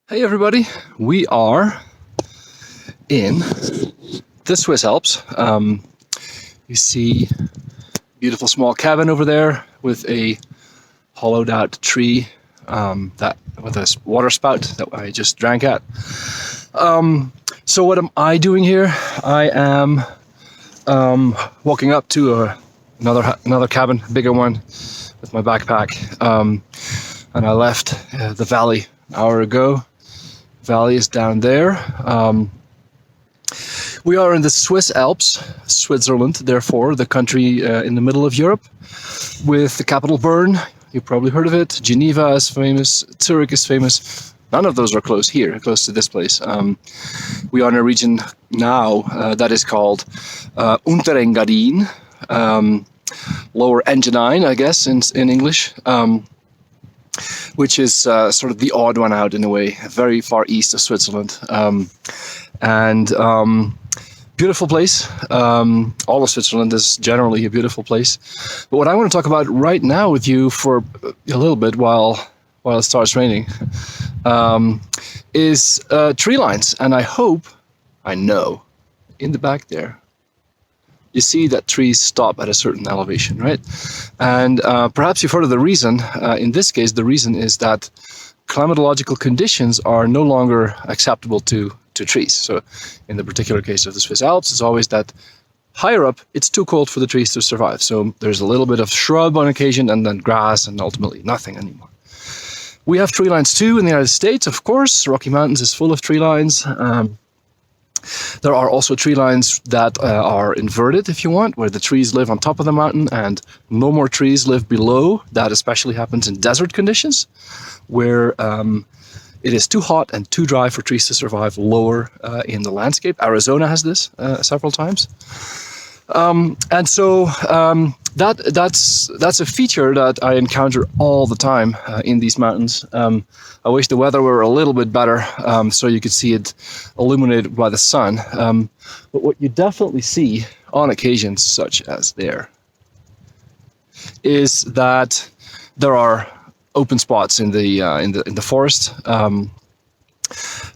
Hey everybody, we are in the Swiss Alps. You see a beautiful small cabin over there with a hollowed out tree that with a water spout that I just drank at. So what am I doing here? I am walking up to another cabin, a bigger one, with my backpack. And I left the valley an hour ago. Valley is down there. We are in the Swiss Alps, Switzerland, therefore the country in the middle of Europe, with the capital Bern. You've probably heard of it. Geneva is famous. Zurich is famous. None of those are close here, close to this place. We are in a region now that is called Unterengadin, Lower Engadin, I guess, in English. Which is sort of the odd one out in a way, very far east of Switzerland. Beautiful place. All of Switzerland is generally a beautiful place. But what I want to talk about right now with you for a little bit while it starts raining is tree lines. And I know, in the back there, you see that trees stop at a certain elevation, right? And perhaps you've heard of the reason. In this case, the reason is that climatological conditions are no longer acceptable to trees. So in the particular case of the Swiss Alps, it's always that higher up, it's too cold for the trees to survive. So there's a little bit of shrub on occasion and then grass and ultimately nothing anymore. We have tree lines too in the United States, of course. Rocky Mountains is full of tree lines. There are also tree lines that are inverted, if you want, where the trees live on top of the mountain and no more trees live below. That especially happens in desert conditions, where it is too hot and too dry for trees to survive lower in the landscape. Arizona has this several times. And so that's a feature that I encounter all the time in these mountains. I wish the weather were a little bit better so you could see it illuminated by the sun. But what you definitely see on occasions, such as there, is that there are open spots in the forest,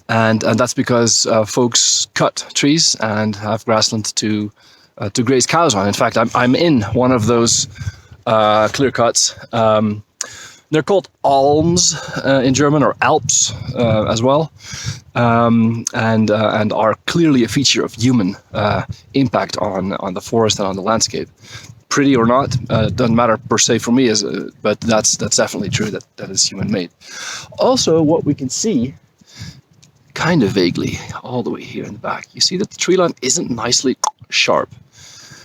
and that's because folks cut trees and have grassland to graze cows on. In fact, I'm in one of those clear cuts. They're called Alms in German, or Alps as well, and are clearly a feature of human impact on the forest and on the landscape. Pretty or not, doesn't matter per se for me, but that's definitely true that is human made. Also, what we can see, kind of vaguely, all the way here in the back, you see that the tree line isn't nicely sharp.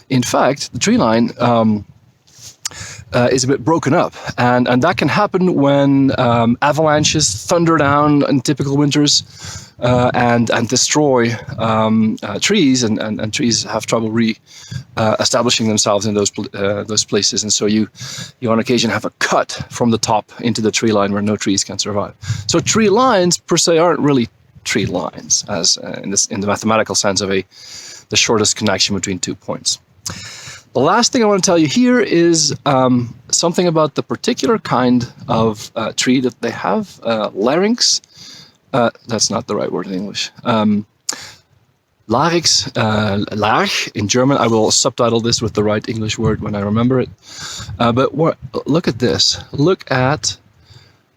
In fact, the tree line is a bit broken up, and that can happen when avalanches thunder down in typical winters and destroy trees, and trees have trouble establishing themselves in those places, and so you on occasion have a cut from the top into the tree line where no trees can survive. So tree lines per se aren't really tree lines, as in the mathematical sense of the shortest connection between 2 points. The last thing I want to tell you here is something about the particular kind of tree that they have, Larynx. That's not the right word in English. Larynx, larch in German. I will subtitle this with the right English word when I remember it. But look at this. Look at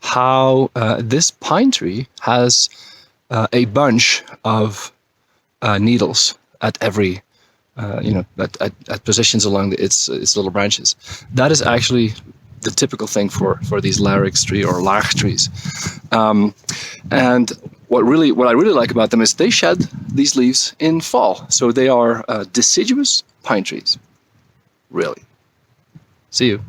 how this pine tree has a bunch of needles at every at positions along its little branches. That is actually the typical thing for these Larynx tree or larch trees. And what I really like about them is they shed these leaves in fall. So they are deciduous pine trees. Really. See you.